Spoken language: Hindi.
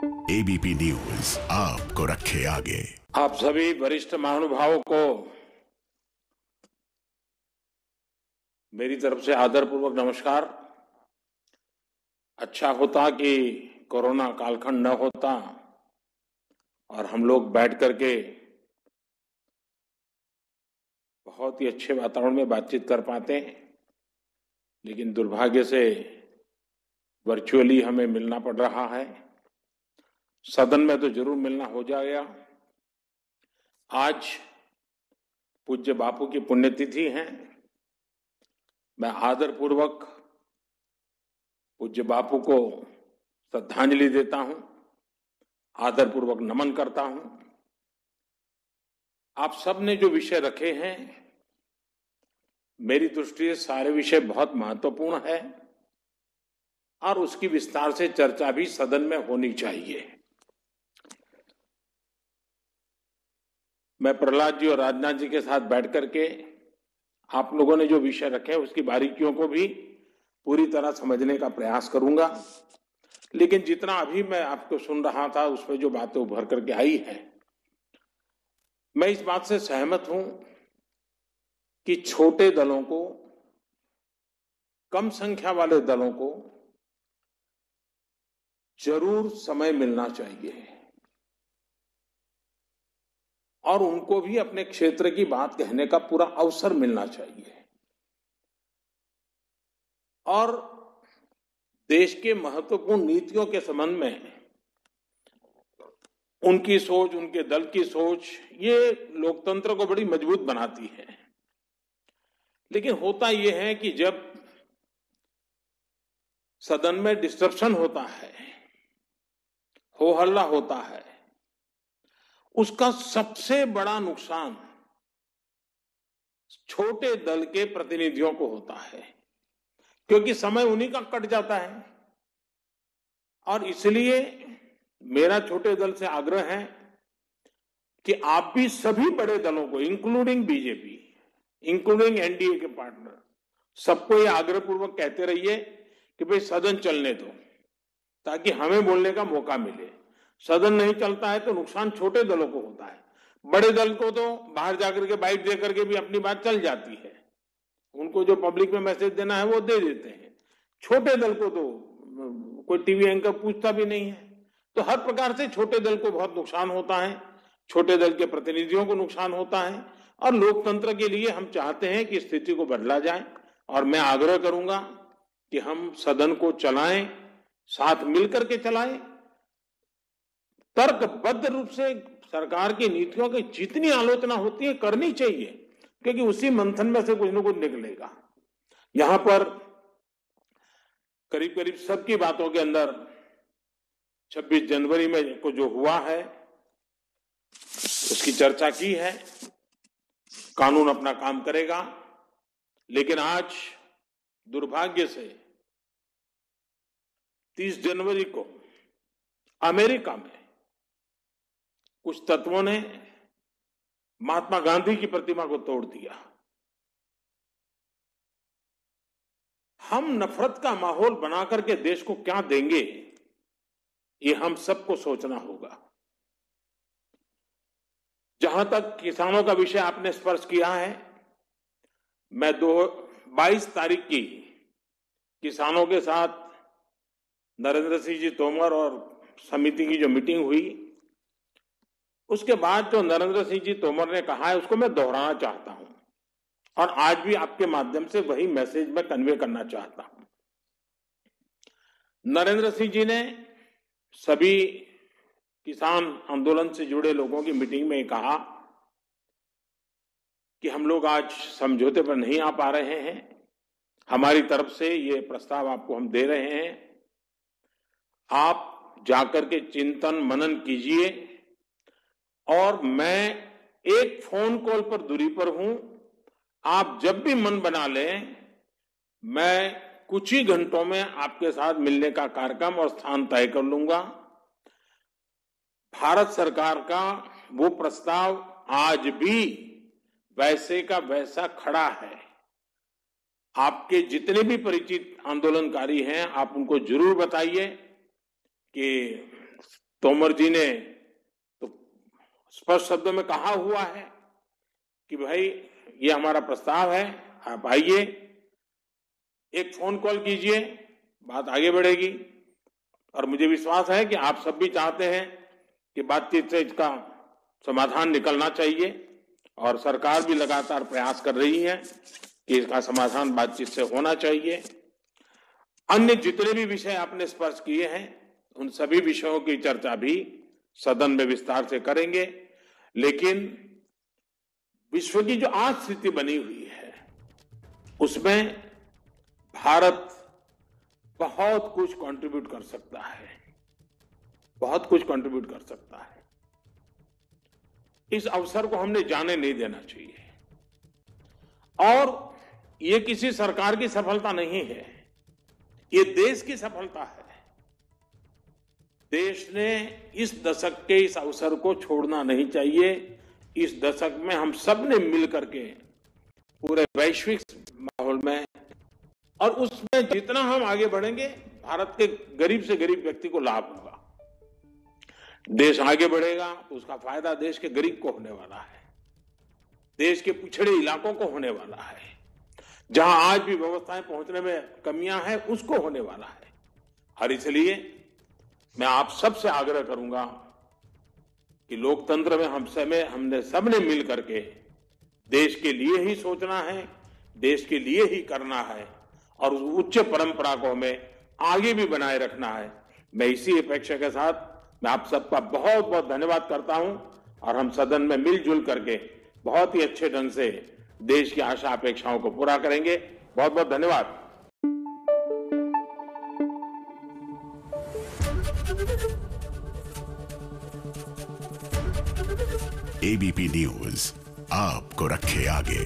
एबीपी न्यूज आपको रखे आगे। आप सभी वरिष्ठ महानुभावों को मेरी तरफ से आदरपूर्वक नमस्कार। अच्छा होता कि कोरोना कालखंड न होता और हम लोग बैठ करके बहुत ही अच्छे वातावरण में बातचीत कर पाते, लेकिन दुर्भाग्य से वर्चुअली हमें मिलना पड़ रहा है। सदन में तो जरूर मिलना हो जाएगा। आज पूज्य बापू की पुण्यतिथि है। मैं आदरपूर्वक पूज्य बापू को श्रद्धांजलि देता हूं, आदरपूर्वक नमन करता हूं। आप सब ने जो विषय रखे हैं, मेरी दृष्टि से सारे विषय बहुत महत्वपूर्ण है और उसकी विस्तार से चर्चा भी सदन में होनी चाहिए। मैं प्रहलाद जी और राजनाथ जी के साथ बैठ करके आप लोगों ने जो विषय रखे हैं उसकी बारीकियों को भी पूरी तरह समझने का प्रयास करूंगा। लेकिन जितना अभी मैं आपको सुन रहा था उसमें जो बातें उभर करके आई है, मैं इस बात से सहमत हूं कि छोटे दलों को, कम संख्या वाले दलों को जरूर समय मिलना चाहिए और उनको भी अपने क्षेत्र की बात कहने का पूरा अवसर मिलना चाहिए। और देश के महत्वपूर्ण नीतियों के संबंध में उनकी सोच, उनके दल की सोच, ये लोकतंत्र को बड़ी मजबूत बनाती है। लेकिन होता यह है कि जब सदन में डिस्टरप्शन होता है, हो हल्ला होता है, उसका सबसे बड़ा नुकसान छोटे दल के प्रतिनिधियों को होता है, क्योंकि समय उन्हीं का कट जाता है। और इसलिए मेरा छोटे दल से आग्रह है कि आप भी सभी बड़े दलों को, इंक्लूडिंग बीजेपी, इंक्लूडिंग एनडीए के पार्टनर, सबको ये आग्रहपूर्वक कहते रहिए कि भाई सदन चलने दो, ताकि हमें बोलने का मौका मिले। सदन नहीं चलता है तो नुकसान छोटे दलों को होता है। बड़े दल को तो बाहर जाकर के बाइट दे करके भी अपनी बात चल जाती है, उनको जो पब्लिक में मैसेज देना है वो दे देते हैं। छोटे दल को तो कोई टीवी एंकर पूछता भी नहीं है। तो हर प्रकार से छोटे दल को बहुत नुकसान होता है, छोटे दल के प्रतिनिधियों को नुकसान होता है। और लोकतंत्र के लिए हम चाहते हैं कि स्थिति को बदला जाए और मैं आग्रह करूंगा कि हम सदन को चलाएं, साथ मिलकर के चलाएं, तर्कबद्ध रूप से सरकार की नीतियों की जितनी आलोचना होती है करनी चाहिए, क्योंकि उसी मंथन में से कुछ न कुछ निकलेगा। यहां पर करीब करीब सबकी बातों के अंदर 26 जनवरी में को जो हुआ है उसकी चर्चा की है। कानून अपना काम करेगा, लेकिन आज दुर्भाग्य से 30 जनवरी को अमेरिका में कुछ तत्वों ने महात्मा गांधी की प्रतिमा को तोड़ दिया। हम नफरत का माहौल बना करके देश को क्या देंगे, ये हम सबको सोचना होगा। जहां तक किसानों का विषय आपने स्पर्श किया है, मैं 22 तारीख की किसानों के साथ नरेंद्र सिंह जी तोमर और समिति की जो मीटिंग हुई, उसके बाद जो नरेंद्र सिंह जी तोमर ने कहा है उसको मैं दोहराना चाहता हूं और आज भी आपके माध्यम से वही मैसेज मैं कन्वे करना चाहता हूं। नरेंद्र सिंह जी ने सभी किसान आंदोलन से जुड़े लोगों की मीटिंग में कहा कि हम लोग आज समझौते पर नहीं आ पा रहे हैं, हमारी तरफ से ये प्रस्ताव आपको हम दे रहे हैं, आप जाकर के चिंतन मनन कीजिए और मैं एक फोन कॉल पर दूरी पर हूं, आप जब भी मन बना लें, मैं कुछ ही घंटों में आपके साथ मिलने का कार्यक्रम और स्थान तय कर लूंगा। भारत सरकार का वो प्रस्ताव आज भी वैसे का वैसा खड़ा है। आपके जितने भी परिचित आंदोलनकारी हैं, आप उनको जरूर बताइए कि तोमर जी ने तो स्पष्ट शब्दों में कहा हुआ है कि भाई ये हमारा प्रस्ताव है, आप आइए, एक फोन कॉल कीजिए, बात आगे बढ़ेगी। और मुझे विश्वास है कि आप सब भी चाहते हैं कि बातचीत से इसका समाधान निकलना चाहिए, और सरकार भी लगातार प्रयास कर रही है कि इसका समाधान बातचीत से होना चाहिए। अन्य जितने भी विषय आपने स्पर्श किए हैं, उन सभी विषयों की चर्चा भी सदन में विस्तार से करेंगे। लेकिन विश्व की जो आज स्थिति बनी हुई है, उसमें भारत बहुत कुछ कंट्रीब्यूट कर सकता है, बहुत कुछ कंट्रीब्यूट कर सकता है। इस अवसर को हमने जाने नहीं देना चाहिए। और ये किसी सरकार की सफलता नहीं है, ये देश की सफलता है। देश ने इस दशक के इस अवसर को छोड़ना नहीं चाहिए। इस दशक में हम सब ने मिलकर के पूरे वैश्विक माहौल में, और उसमें जितना हम आगे बढ़ेंगे, भारत के गरीब से गरीब व्यक्ति को लाभ होगा। देश आगे बढ़ेगा तो उसका फायदा देश के गरीब को होने वाला है, देश के पिछड़े इलाकों को होने वाला है, जहां आज भी व्यवस्थाएं पहुंचने में कमियां हैं उसको होने वाला है। और इसलिए मैं आप सबसे आग्रह करूंगा कि लोकतंत्र में हमने सबने मिल करके देश के लिए ही सोचना है, देश के लिए ही करना है, और उस उच्च परंपरा को हमें आगे भी बनाए रखना है। मैं इसी अपेक्षा के साथ मैं आप सबका बहुत बहुत धन्यवाद करता हूं, और हम सदन में मिलजुल करके बहुत ही अच्छे ढंग से देश की आशा अपेक्षाओं को पूरा करेंगे। बहुत बहुत धन्यवाद। एबीपी न्यूज आपको रखे आगे।